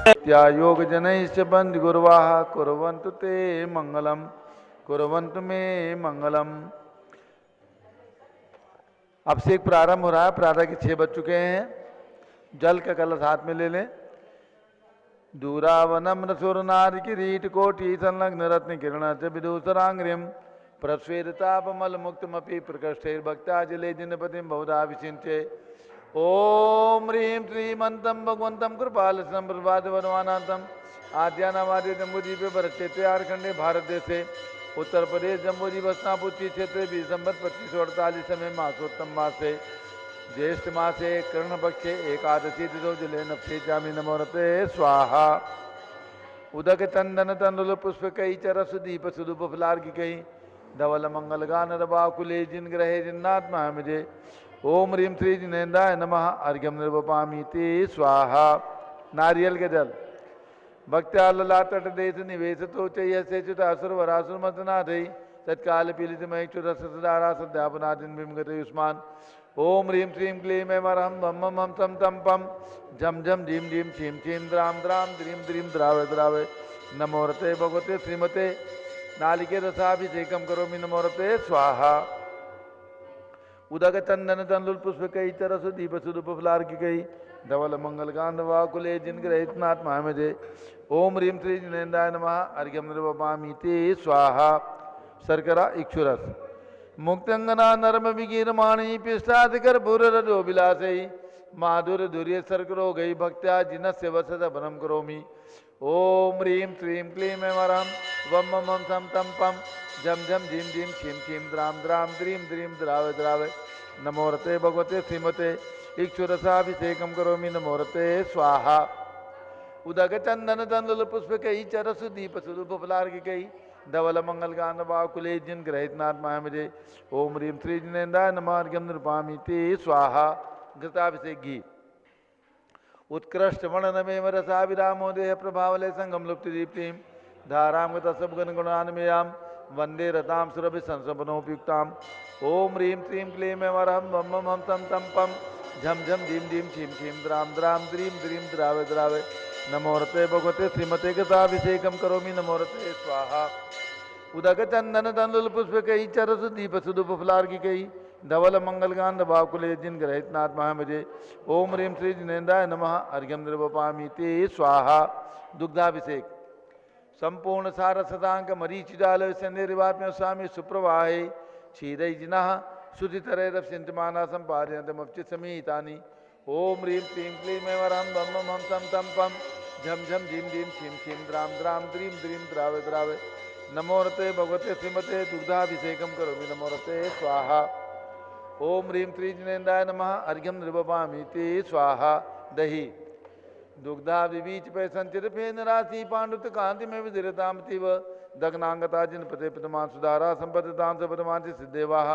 त्यायोग जनैश्च बंद गुरुवाः कुर्वन्तु ते मंगलम, कुर्वन्तु मे मंगलम। अब से एक प्रारंभ हो रहा है। प्रातः के 6 बज चुके हैं। जल का कलश हाथ में ले लें। दूरावनम्र सुरनार किरीट कोटि संलग्न रत्न किरण च विदूषरांग्रिम प्रस्वेदतापमल मुक्तमपि प्रकृष्टैर्भक्ताजले जिनपतिं बहुधा विचिन्त्ये। ओम ह्रीं श्रीमन्तं भगवन्तं कृपालसं प्रभातवनवानान्तं आद्यानामाद्य जम्बूद्वीपे भरतक्षेत्रे भारत देशे उत्तर प्रदेश जम्बूद्वीपस्नापुच्ची क्षेत्रे 20 संवत् 2548 में मासोत्तम मासे ज्येष्ठ मासे कृष्णपक्षे एकादशी तिथौ जले नक्षे चामी नमोरते स्वाहा। उदक चंदन तंडुल पुष्पकई चरस दीप सुदुप फलार्घिकई धवल मंगल गान रवाकुले जिन ग्रहे जिन्नात्मा मुझे। ओम ह्रीं श्री जिनेन्द्राय नमः अर्घ्यम निर्वपामि ते स्वाहा। नारियल के जल भक्त्या ललाटट देश निवेश तो चयसे च्युतासुर वरासुर मतनाथई तत्काल पीलित मयक्षुर सदारा सद्यापनादिन विमगते युष्मान। ओम ह्रीं श्रीं क्लीं ऐमरहं बम मम हम सम तम पम झम झम झीम झीम छीम छीम द्राम द्राम द्रीम द्रीम द्रावे द्रावे नमोरते भगवते श्रीमते नालिके रसाभिषेकम करोमि नमोरते स्वाहा। उदक चंदन तंडुल पुष्पकई चरसु दीप सुदुप फलार्घिकई धवल मंगल गांधवाकुले जिन ग्रहितनात्मा मुझे। ओम ह्रीं श्री जिनेन्द्राय नमः अर्घ्यम निर्वपामि ते स्वाहा। शर्करा इक्षुरस मुक्तंगना नरम विगीरमाणी पिष्टाधिकर भूरजो विलासई माधुर धुर्य सर्करो गई भक्त्या जिनस्य वसत भरम करोमि। ओम ह्रीं श्रीं क्लीं ऐमरहं वम मम हम सम तम पम झम झम झीम झीम छीम छीम द्राम द्राम द्रीम द्रीम द्रावे द्रावे नमोरते भगवते श्रीमते इक्षुरसाभिषेकम करोमि नमोरते स्वाहा। उदक चंदन तंडुल पुष्पकई चरसु दीप सुदुप फलार्घिकई धवल मंगल गान वाकुले जिन ग्रहितनात्मा मुझे। ओम ह्रीं श्री जिनेन्द्राय नमः अर्घ्यम निर्वपामि ते स्वाहा। घृताभिषेक घी उत्कृष्ट वर्णनमेव रसाविरामोदेह प्रभावले संगम लुप्ति दीप्तिं धारां गतसबगन गुणान्मयां वंदे रतां सुरभि संसपनोपयुक्ताम्। ओम ह्रीं श्रीं क्लीं ऐमरहं बम मम हम सम तम पम झम झम झीम झीम छीम छीम द्राम द्राम द्रीम द्रीम द्रावे द्रावे नमोरते भगवते श्रीमते गताभिषेकम करोमि नमोरते स्वाहा। उदक चंदन तंडुल पुष्पकई चरसु दीप सुदुप फलार्घिकई धवल मंगल गांध वाकुले जिन ग्रहितनात्मा मुझे। ओम ह्रीं श्री जिनेन्द्राय नमः अर्घ्यम निर्वपामि ते स्वाहा। दुग्धाभिषेक संपूर्ण सार सदांक मरीचिजाल संदेरिवात में स्वामी सुप्रवाहे क्षीरई जिनः शुद्धितरैरव सिंचमाना संपादयन्तमपचित समीतानि। ओम ह्रीं श्रीं क्लीं ऐमरहं बम मम हम सम तम पम झम झम झीम झीम छीम छीम द्राम द्राम द्रीम द्रीम द्रावे द्रावे नमोरते भगवते श्रीमते दुग्धाभिषेकम करोमि नमोरते स्वाहा। ओम ह्रीं श्री जिनेन्द्राय नमः अर्घ्यम निर्वपामि ते स्वाहा। दही दुग्धा विवीच पे संचित फेन राशि पांडुत कांति में विधिरताम तीव दग्नांगता जिन पते प्रतमान सुधारा संपदान सपदमान सिद्धेवाह।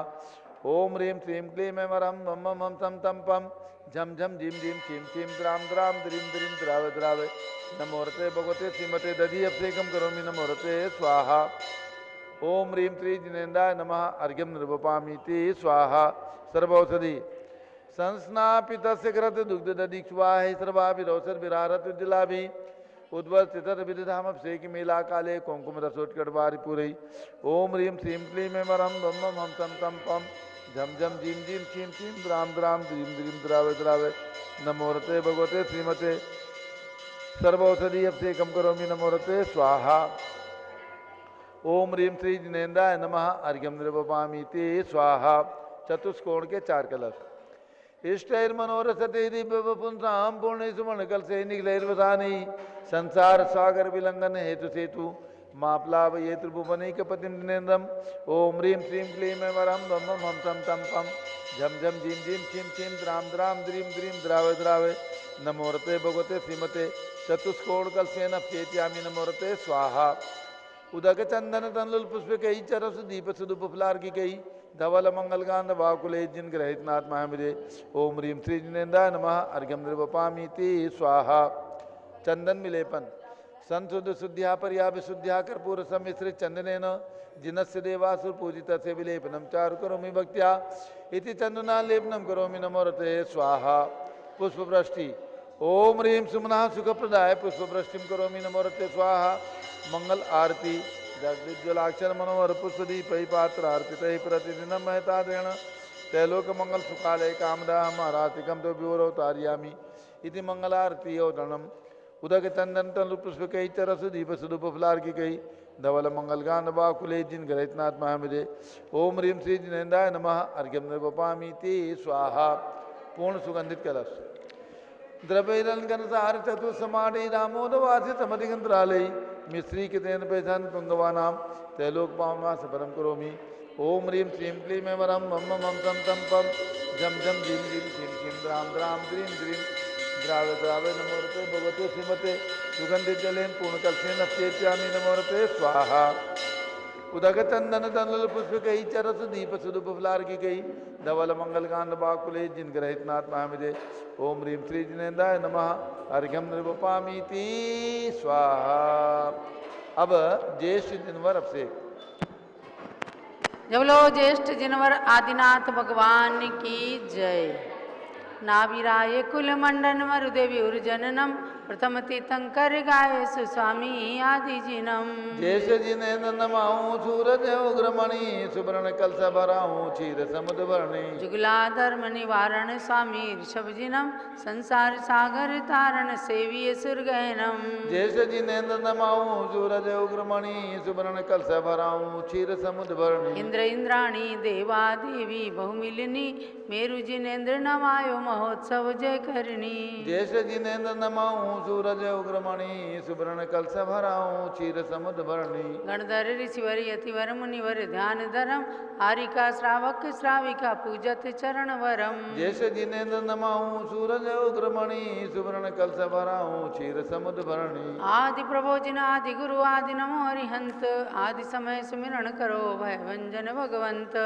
ओम ह्रीं श्रीं क्लीं ऐमरहं बम मम हम सम तम पम झम झम झीम झीम छीम छीम द्राम द्राम द्रीम द्रीम द्रावे द्रावे नमोरते भगवते श्रीमते दधि अभिषेकम करोमि नमोरते स्वाहा। ओम ह्रीं श्री जिनेन्द्राय नमः अर्घ्यम निर्वपामि ते स्वाहा। सर्वौषधि संस्नापितस्य कृत दुग्ध दधीक्ष्वाहे सर्वाभिरोसर विरारत उज्जलाभि उद्वल स्थित विदधाम अभिषेक मेला काले कुंकुम रसोत्कटवारि पूरई। ओम ह्रीं श्रीं क्लीं ऐमरहं बम मम हम सम तम पम झम झम झीम झीम छीम छीम द्राम द्राम द्रीम द्रीम द्रावे द्रावे नमोरते भगवते श्रीमते सर्वौषधि अभिषेकम करोमि नमोरते स्वाहा। ओम ह्रीं श्री जिनेन्द्राय नमः अर्घ्यम निर्वपामि ते स्वाहा। चतुष्कोण के 4 कलश इष्टैर्मनोरसते दिव्य पुंसां पूर्ण सुमन कल से निखिलैर्वसानि संसार सागर विलंघन हेतु सेतु मापलाभ ये त्रिभुवनैक पतिं जिनेन्द्रम। ओम ह्रीं श्रीं क्लीं ऐमरहं बम मम हम सम तम पम झम झम झीम झीम छीम छीम द्राम द्राम द्रीम द्रीम द्रावे द्रावे नमोरते भगवते श्रीमते चतुष्कोण कलसेन अप्येत्यामि नमोरते स्वाहा। उदक चंदन तंडुल पुष्पकई चरसु दीप सुदुप फलार्घिकई धवल मंगल गांध वाकुले जिन ग्रहितनात्मा मुझे। ओम ह्रीं श्री जिनेन्द्राय नमः अर्घ्यम निर्वपामि ते स्वाहा। चंदन विलेपन संशुद्ध शुद्ध्या पर्या विशुद्ध्या कर्पूर सम्मिश्रित चंदनेन जिनस्य देवासुर पूजितस्य विलेपनम चारु करोमि भक्त्या इति चंदना लेपनम करोमि नमोरते स्वाहा। पुष्पवृष्टि ओम ह्रीं सुमना सुखप्रदाय पुष्पवृष्टिं करोमि नमोरते स्वाहा मंगल आरती जगज्ज्वलाक्षर मनोहर पुष्पदीपै पात्रार्पितैः प्रतिदिनं महतादेन त्रैलोक मंगल सुखालय कामदाहम् आरातिकं तो विवरवतारयामि इति मंगलारती औदणम् उदक चंदन तनु पुष्पकै च रसदीप सुदुपफलार्किकै धवल मंगलगान बाकुले जिन ग्रहितनाथ महामिदे ओम ह्रीं श्री जिनेन्द्राय नमः अर्घ्यं निर्वपामि ते स्वाहा पूर्ण सुगंधित कलश द्रव्यरंगनसार चतुस्समाडे रामोदवासी समधिगंत्रालय मिश्री कितेन पेशान पुंगवानाम त्रैलोक पावनास परम करोमि ओम ह्रीं श्रीं क्लीं ऐं वरं मम मम तं तं पम झम झम झीं झीं छीं छीं द्रां द्रां द्रीं द्रीं द्रावे द्रावे नमोरते भगवते श्रीमते सुगंधित जलेन पूर्णकलशेन अप्येत्यामि नमोरते स्वाहा उदक चंदन तनुल पुष्पकै च रसदीप सुदुपफलार्किकै धवल मंगलकांड बाकुले जिन ग्रहितनाथ महामिदे ओम ह्रीं श्री जिनेन्द्राय नमः अर्घ्यं निर्वपामीति स्वाहा। अब ज्येष्ठ जिनवर अभिषेक। जब लो ज्येष्ठ जिनवर आदिनाथ भगवान की जय। नाभिराय कुल मंडन मरुदेवी उर्जननम प्रथम तीर्थंकर गाय सुस्वामी आदि जिनम। ज्येष्ठ जिनेन्द्र नमाऊं सूरज उग्रमणि सुवर्ण कलश भराऊं क्षीर समुद्र वर्णि। जुगला धर्म निवारण स्वामी ऋषभ जिनम संसार सागर तारण सेवीय सुरगैनम। ज्येष्ठ जिनेन्द्र नमाऊं सूरज उग्रमणि सुवर्ण कलश भराऊं क्षीर समुद्र वर्णि। इंद्र इंद्राणी देवा देवी बहुमिलिनी मेरु जिनेन्द्र नमायो महोत्सव जय करणी। ज्येष्ठ जिनेन्द्र नमाऊं सूरज उग्रमणि सुवर्ण कलश भराऊं क्षीर समुद्र वर्णि। गणधर ऋषिवर यतिवर मुनिवर ध्यान धरम हारिका श्रावक श्राविका पूजत चरण वरम। ज्येष्ठ जिनेन्द्र नमाऊं सूरज उग्रमणि सुवर्ण कलश भराऊं क्षीर समुद्र वर्णि। आदि प्रभोजिन आदि गुरु आदि नमो हरिहंत आदि समय सुमिरण करो भय भंजन भगवंत।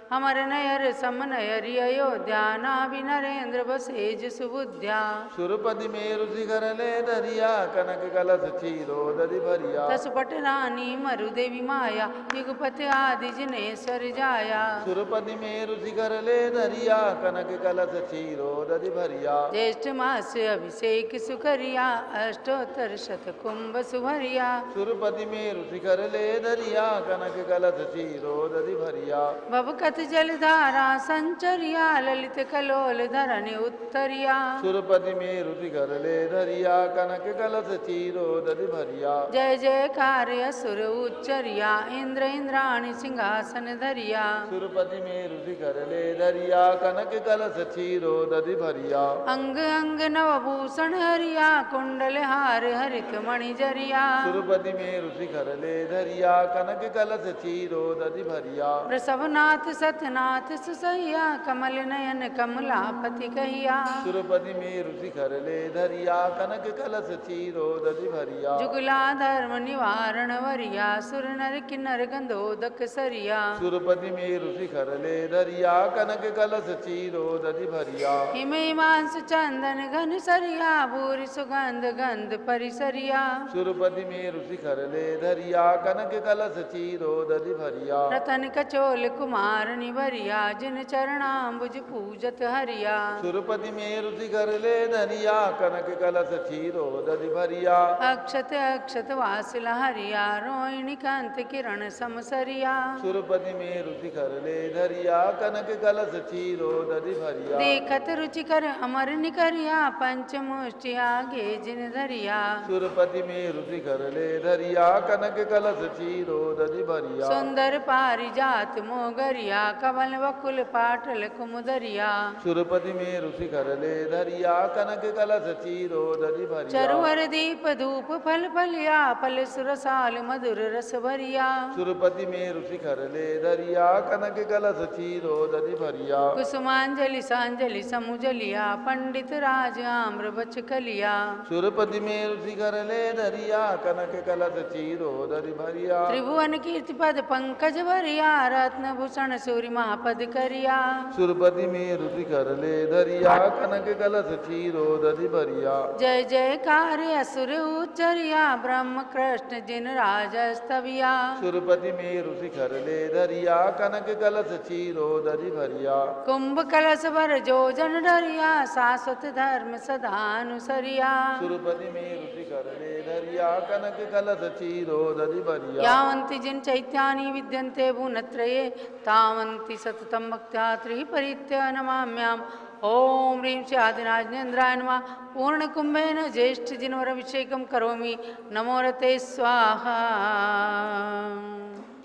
अमर नयर सम नयरि अयोध्या नाभि नरेंद्र बसेज सुबुद्ध्या। सुरपति मेरु शिखर ले दरिया कनक कलश क्षीरोदधि भरिया। दसपट रानी मरुदेवी माया युगपति आदि जिनेश्वर जाया। सुरपति मेरु शिखर ले दरिया कनक कलश क्षीरोदधि भरिया। ज्येष्ठ मास अभिषेक सुकरिया अष्टोत्तर शत कुंभ सुभरिया। सुरपति मेरु शिखर ले दरिया कनक कलश क्षीरोदधि भरिया। भवकत जलधारा संचरिया ललित कलोल धरनि उत्तरिया। सुरपति मेरु शिखर ले दरिया कनक कलश क्षीरोदधि भरिया। जय जयकार असुर उच्चरिया इंद्र इंद्राणी सिंहासन धरिया। सुरपति मेरु शिखर ले दरिया कनक कलश क्षीरोदधि भरिया। अंग अंग नवभूषण हरिया कुंडल हार हरित मणि जरिया। सुरपति मेरु शिखर ले दरिया कनक कलश क्षीरोदधि भरिया। वृषभनाथ सतनाथ सुसैया कमल नयन कमलापति कहिया। सुरपति मेरु शिखर ले धरिया कनक कलश क्षीरोदधि भरिया। जुगला धर्म निवारण वरिया सुर नर किन्नर गंधोदक सरिया। सुरपति मेरु शिखर ले धरिया कनक कलश क्षीरोदधि भरिया। हिमे मांस चंदन घन सरिया भूरि सुगंध गंध परिसरिया। सुरपति मेरु शिखर ले धरिया कनक कलश क्षीरोदधि भरिया। रतन कचोल कुमार निवरिया जिन चरणाम्बुज पूजत हरिया। सुरपति मेरु शिखर ले धरिया कनक कलश क्षीरोदधि भरिया। अक्षत अक्षत वासिल हरिया रोहिणी कांत किरण समसरिया। सुरपति मेरु शिखर ले धरिया कनक कलश क्षीरोदधि भरिया। देखत रुचिकर अमर निकरिया पंचमुष्टि आगे जिन धरिया। सुरपति मेरु शिखर ले धरिया कनक कलश क्षीरोदधि भरिया। सुंदर पारिजात मोगरिया कमल वकुल पाटल कुमुदरिया। सुरपति मेरु शिखर ले धरिया कनक कलश क्षीरोदधि भरिया। चरुवर दीप धूप फल फलिया फल सुरसाल मधुर रस भरिया। सुरपति मेरु शिखर ले धरिया कनक कलश क्षीरोदधि भरिया। कुसुमांजलि सांजलि समुजलिया पंडित राज आम्र बच कलिया। सुरपति मेरु शिखर ले धरिया कनक कलश क्षीरोदधि भरिया। त्रिभुवन कीर्ति पद पंकज भरिया रत्न भूषण सूर्य महापद करिया। सुरपति में रुचि कर ले धरिया कनक कलश चीरो दधि भरिया। जय जयकार असुर उच्चरिया ब्रह्म कृष्ण जिन राजस्तविया। सुरपति में रुचि कर ले धरिया कनक कलश चीरो दधि भरिया। कुंभ कलश भर जो जन डरिया शाश्वत धर्म सदानुसरिया। सुरपति में रुचि कर ले धरिया कनक कलश चीरो दधि भरिया। यावन्ति जिन चैत्यानि विद्यन्ते भुवनत्रये तावन्ति सततं भक्त्या त्रिपरित्य नमाम्याम्। ओम ह्रीं श्री आदिनाथेन्द्राय नमः। पूर्णकुंभेन ज्येष्ठ जिनवरभिषेकं करोमि। नमो रते स्वाहा।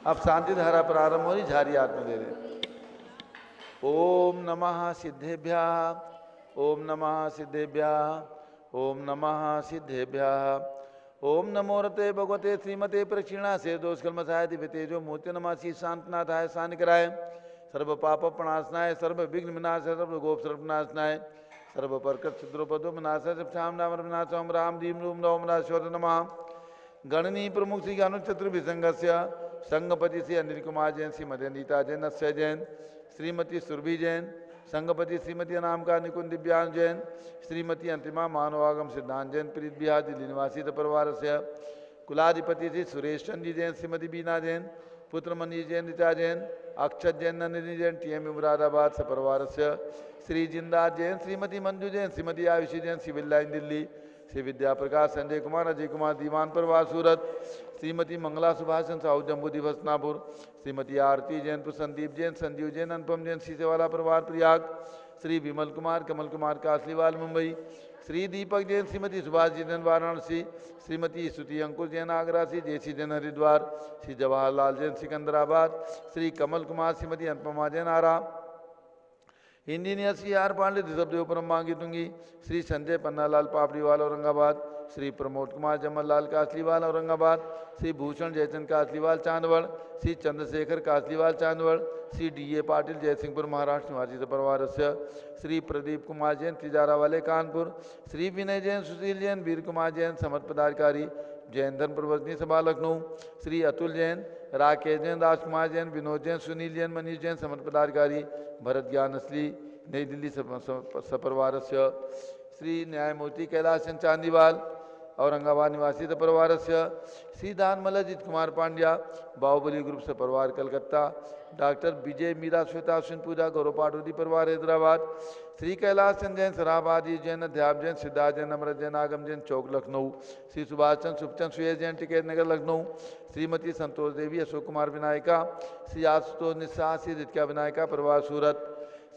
अब शांति धारा प्रारंभ हो रही, झारी हाथ में दे रहे। ओम नमः सिद्धेभ्यः ओम नमः सिद्धेभ्यः ओम नमः सिद्धेभ्यः। ओम नमो रते भगवते श्रीमते प्रक्षिणा से दोष कलमसाय दिव्य तेजो मूर्ति नमासी शांतनाथाय शानिकराय सर्व पाप प्रणाशनाय सर्व विघ्न विनाशाय सर्व गोप सर्वनाशनाय सर्व परकट छिद्रोपदो विनाशाय सब श्याम नाम विनाशम राम दीम रूम नवम राश्वर नमः। गणनी प्रमुख श्री ज्ञान चतुर्भिसंगस्य संगपति श्री अनिल कुमार जैन श्रीमती अनीता जैन अक्षय जैन श्रीमती सुरभि जैन संगपति श्रीमती अनामिका निकुंज दिव्यांग जैन श्रीमती अंतिमा मानवागम सिद्धांत जैन प्रीत बिहार दिल्ली निवासी परिवार से कुलाधिपति श्री सुरेश चंद जी जैन श्रीमती बीना जैन पुत्र मनीष जैन ऋचा जैन अक्षत जैन नंदिनी जैन टीएम मुरादाबाद सपरिवार से श्री जिंदा जैन श्रीमती मंजू जैन श्रीमती आयुषी जैन सिविल लाइन दिल्ली श्री विद्या प्रकाश संजय कुमार अजय कुमार दीवान परिवार सूरत श्रीमती मंगला सुभाषन साहू जम्बू दिवसनापुर श्रीमती आरती जैन संदीप जैन संजीव जैन अनुपम जैन सीसेवाला परिवार प्रयाग श्री विमल कुमार कमल कुमार कासलीवाल मुंबई श्री दीपक जैन श्रीमती सुभाष जी जैन वाराणसी श्रीमती स्तुति अंकुर जैन आगरा श्री जयसी जैन हरिद्वार श्री जवाहरलाल जैन सिकंदराबाद श्री कमल कुमार श्रीमती अनुपमा जैन आरा इंजीनियर श्री आर पांडे ऋषभदेव परम मांगी दूंगी श्री संजय पन्नालाल पापड़ीवाल औरंगाबाद श्री प्रमोद कुमार जमललाल कासलीवाल औरंगाबाद श्री भूषण जयचंद कासलीवाल चांदवड़ श्री चंद्रशेखर कासलीवाल चांदवड़ श्री डीए पाटिल जयसिंहपुर महाराष्ट्र निवासी परिवार से श्री प्रदीप कुमार जैन तिजारा वाले कानपुर श्री विनय जैन सुशील जैन वीर कुमार जैन समर्थ पदाधिकारी जैन धर्म प्रवर्तनी सभा लखनऊ श्री अतुल जैन राकेश जैन राजकुमार जैन विनोद जैन सुनील जैन मनीष जैन समर्थ पदाधिकारी भरत ज्ञान असली नई दिल्ली सपरिवार से श्री न्यायमूर्ति कैलाश चंद चांदीवाल औरंगाबाद निवासी परिवार से श्री दानमल अजित कुमार पांड्या बाहुबली ग्रुप से परिवार कलकत्ता डॉक्टर विजय मीरा श्वेता अश्विन पूजा गौरव पाटोदी परिवार हैदराबाद श्री कैलाश चंद जैन सराबादी जैन अध्याप जैन सिद्धार्थ जैन अमृत जैन आगम जैन चौक लखनऊ श्री सुभाष चंद सुखचंद सुयेश जैन टिकैत नगर लखनऊ श्रीमती संतोष देवी अशोक कुमार विनायका श्री आशुतोष निस्सा श्री रितिका विनायका परिवार सूरत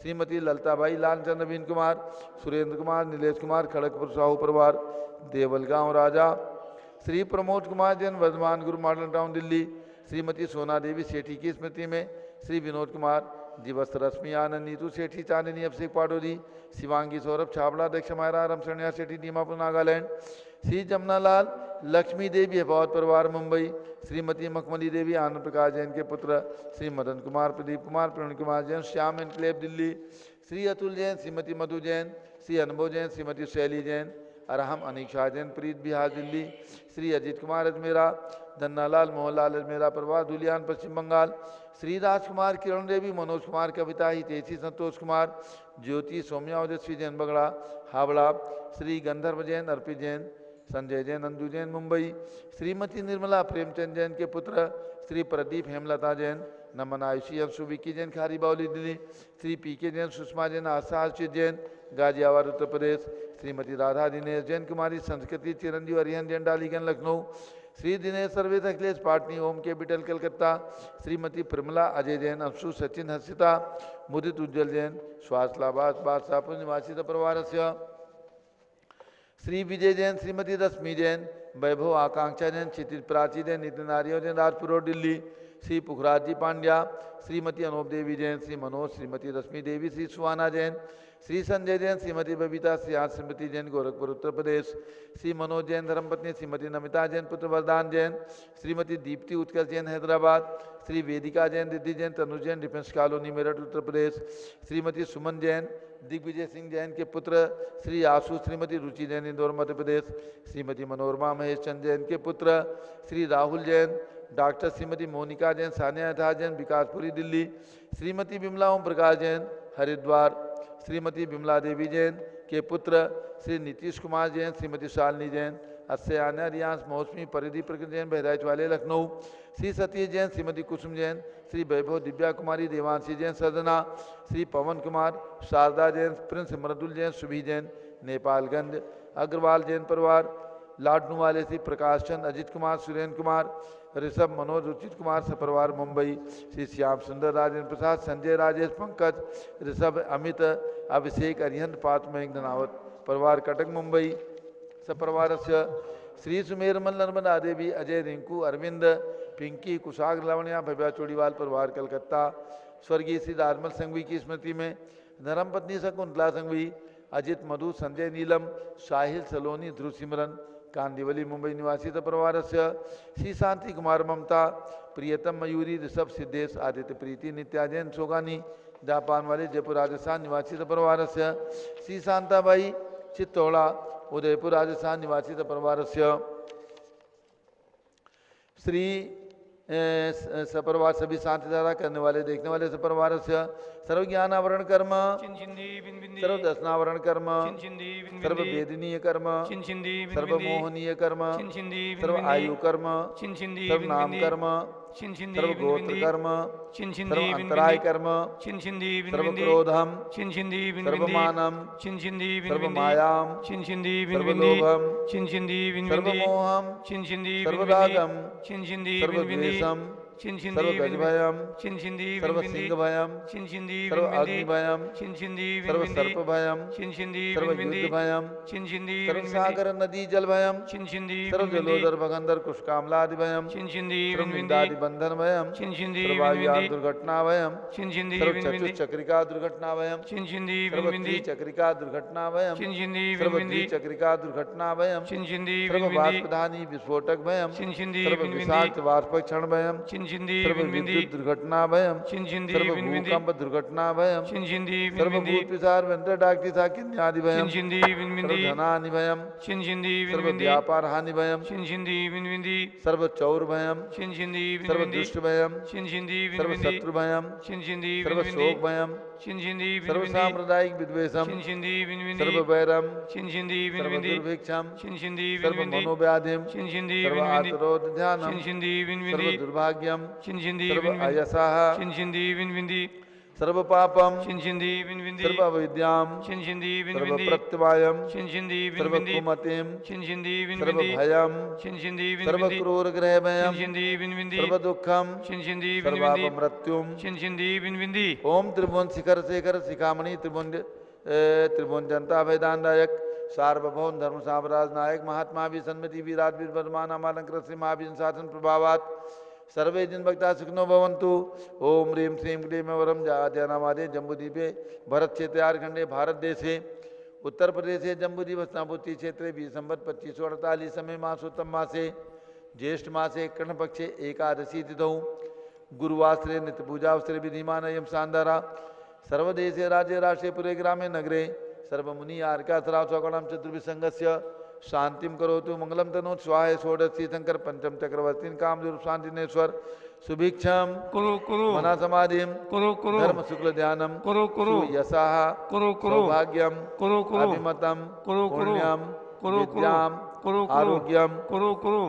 श्रीमती ललताबाई लालचंद नवीन कुमार सुरेंद्र कुमार नीलेश कुमार खड़गपुर साहू परिवार देवलगांव राजा श्री प्रमोद कुमार जैन वर्धमान गुरु मॉडल टाउन दिल्ली श्रीमती सोना देवी सेठी की स्मृति में श्री विनोद कुमार दिवस रश्मि आनंद नीतू सेठी चांदनी अभिषेक पाटोदी शिवांगी सौरभ छाबड़ा दक्ष मायरा रमसरण्या सेठी दीमापुर नागालैंड श्री जमुनालाल लक्ष्मी देवी अहबावत परिवार मुंबई श्रीमती मखमली देवी आनंद प्रकाश जैन के पुत्र श्री मदन कुमार प्रदीप कुमार प्रवीण कुमार जैन श्याम एनक्लेव दिल्ली श्री अतुल जैन श्रीमती मधु जैन श्री अनुभव जैन श्रीमती शैली जैन अरहम अनिक्षा जैन प्रीत बिहार दिल्ली श्री अजीत कुमार अजमेरा धन्नालाल मोहनलाल अजमेरा परिवार धुलियान पश्चिम बंगाल श्री राजकुमार किरण देवी मनोज कुमार कविता हितेशी संतोष कुमार ज्योति सौम्या ओजस्वी जैन बगड़ा हावड़ा श्री गंधर्व जैन अर्पित जैन संजय जैन अंजू जैन मुंबई श्रीमती निर्मला प्रेमचंद जैन के पुत्र श्री प्रदीप हेमलता जैन नमन आयुषी अंशु विक्की जैन खारी बाउली दिल्ली श्री पी के जैन सुषमा जैन आशा अर्चित जैन गाजियाबाद उत्तर प्रदेश श्रीमती राधा दिनेश जैन कुमारी संस्कृति चिरंजीव हरिहन जैन डालीगंज लखनऊ श्री दिनेश सर्वेश अखिलेश पाटनी ओम कैपिटल कलकत्ता श्रीमती प्रमिला अजय जैन अंशु सचिन हर्षिता मुदित उज्जवल जैन स्वास्थलाबाद बादशाहपुर निवासी परिवार से श्री विजय जैन श्रीमती रश्मि जैन वैभव आकांक्षा जैन क्षितिज प्राची जैन नितिन आर्य जैन राजपुर रोड दिल्ली श्री पुखराज जी पांड्या श्रीमती अनूप देवी जैन श्री मनोज श्रीमती रश्मि देवी श्री सुहाना जैन श्री संजय जैन श्रीमती बबीता श्री आज श्रीमती जैन गोरखपुर उत्तर प्रदेश श्री मनोज जैन धर्मपत्नी श्रीमती नमिता जैन पुत्र वरदान जैन श्रीमती दीप्ति उत्कर्ष जैन हैदराबाद श्री वेदिका जैन रिद्धि जैन तनु जैन डिफेंस कॉलोनी मेरठ उत्तर प्रदेश श्रीमती सुमन जैन दिग्विजय सिंह जैन के पुत्र श्री आशु श्रीमती रुचि जैन इंदौर मध्य प्रदेश श्रीमती मनोरमा महेश चंद जैन के पुत्र श्री राहुल जैन डॉक्टर श्रीमती मोनिका जैन, सानिया यथा जैन, विकासपुरी दिल्ली। श्रीमती बिमला ओम प्रकाश जैन, हरिद्वार। श्रीमती बिमला देवी जैन के पुत्र श्री नीतीश कुमार जैन, श्रीमती शालिनी जैन, अस्याना रियांश, मौसमी परिधि प्रकृति जैन, बहराइच वाले, लखनऊ। श्री सतीश जैन, श्रीमती कुसुम जैन, श्री वैभव दिव्या कुमारी, देवांशी जैन, सदना। श्री पवन कुमार, शारदा जैन, प्रिंस मृदुल जैन, सुभी जैन, नेपालगंज। अग्रवाल जैन परिवार, लाडनू वाले श्री प्रकाश चंद, अजित कुमार, सुरेंद्र कुमार, ऋषभ मनोज, रुचित कुमार, सपरिवार मुंबई। श्री श्याम सुंदर, राजेंद्र प्रसाद, संजय, राजेश, पंकज, ऋषभ, अमित, अभिषेक, अरिहंत, पात्र, मयंक धनावत परिवार, कटक मुंबई। सपरिवार श्री सुमेरमल, नर्मदा देवी, अजय, रिंकू, अरविंद, पिंकी, कुशाग, लवणिया, भव्या चोड़ीवाल परिवार, कलकत्ता। स्वर्गीय श्री राजमल संघवी की स्मृति में धर्मपत्नी शकुंतला संघवी, अजित, मधु, संजय, नीलम, साहिल, सलोनी, ध्रुव सिमरन, कांदिवली मुंबई निवासी परिवार। श्री शांति कुमार, ममता, प्रियतम, मयूरी, ऋषभ, सिद्धेश, आदित्य, प्रीति, नित्या जैन, सोगानी, जापान वाले, जयपुर राजस्थान निवासी परिवार। श्री शांताबाई, चित्तौड़ा, उदयपुर राजस्थान निवासी परिवार। श्री सपरिवार सभी शांति धारा करने वाले देखने वाले सपरिवार। सर्वज्ञानावरण कर्म, सर्वदर्शनावरण कर्म, सर्ववेदनीय कर्म, सर्वमोहनीय कर्म, सर्व आयु कर्म, सर्वनाम कर्म, सर्वगोत्र कर्म, सर्व अंतराय कर्म, सर्वक्रोधम, सर्वमानम, सर्वमायाम, सर्वलोभम, सर्वमोहम, सर्वरागम, सर्वद्वेषम, सर्वगजभयम, सर्वसिंहभयम, सर्वाग्निभयम, सर्वसर्पभयम, सर्वयुद्धभयम, सर्वसागर नदी जलभयम, सर्वजलोदर भगंदर कुशकामलादिभयम, सर्वनिंदादिबंधनभयम, सर्ववायुयान दुर्घटनाभयम, सर्वचतुश्चक्रिका दुर्घटनाभयम, सर्वत्रिचक्रिका दुर्घटनाभयम, सर्वद्विचक्रिका दुर्घटनाभयम, सर्ववाष्पधानी विस्फोटक भयम, सर्वविषाक्त वाष्पक्षण भयम, सर्वविद्युत दुर्घटना भयम, सर्वभूकंप दुर्घटना भयम, सर्वभूत विचार वेंद्र डाक्टी साकिन्यादि भयम, सर्वधनानि भयम, सर्वव्यापार हानि भयम, सर्वचौर भयम, सर्वदुष्ट भयम, सर्वशत्रु भयम, सर्वशोक भयम, सर्वसाम्प्रदायिक विद्वेषम, सर्ववैरम, सर्वदुर्भिक्षम, सर्वमनोव्याधिम, सर्वातरोध्यानम, सर्वदुर्भाग्यम, सर्वअयसः, सर्वपापम, सर्वविद्याम, सर्वप्रत्यवायम, सर्वकुमतिम, सर्वभयम, सर्वक्रूरग्रहभयम, सर्वदुःखम, सर्वापमृत्युम। ओम त्रिभुवन शिखर शेखर शिखामणि त्रिभुवन जनता भयदानदायक सार्वभौम धर्म साम्राज नायक महात्मा भी सन्मति वीराजवीर वर्धमान अमालंकृत श्री महावीर शासन प्रभावात सर्वे जिन भक्ता सुखनो भवन्तु। ओम ह्रीं श्रीं क्लीं वरम जाद्यानामादे जम्बूद्वीपे भरत क्षेत्र झारखंडे भारत देशे उत्तर प्रदेशे जम्बूद्वीप हस्तिनापुरी क्षेत्रे 20 संवत् 2548 समय मासोत्तम मासे ज्येष्ठ मासे कृष्णपक्षे एकादशी तिथौ गुरुवासरे नित्य पूजावसरे विधिमान यम शानदारा सर्वदेशे राज्य राष्ट्रे पुरे ग्रामे नगरे सर्वमुनि आर्का सराव स्वगणम चतुर्विसंगस्य शांतिम करोतु मंगलम तनोत स्वाहे षोडशी शंकर पंचम चक्रवर्ती कामरूप शांतिनेश्वर सुभिक्षम कुरु कुरु मना समाधिम कुरु कुरु धर्म शुक्ल ध्यानम कुरु कुरु यशाह कुरु कुरु सौभाग्यम कुरु कुरु अभिमतम कुरु कुरु पुण्यम कुरु विद्याम कुरु आरोग्यम कुरु कुरु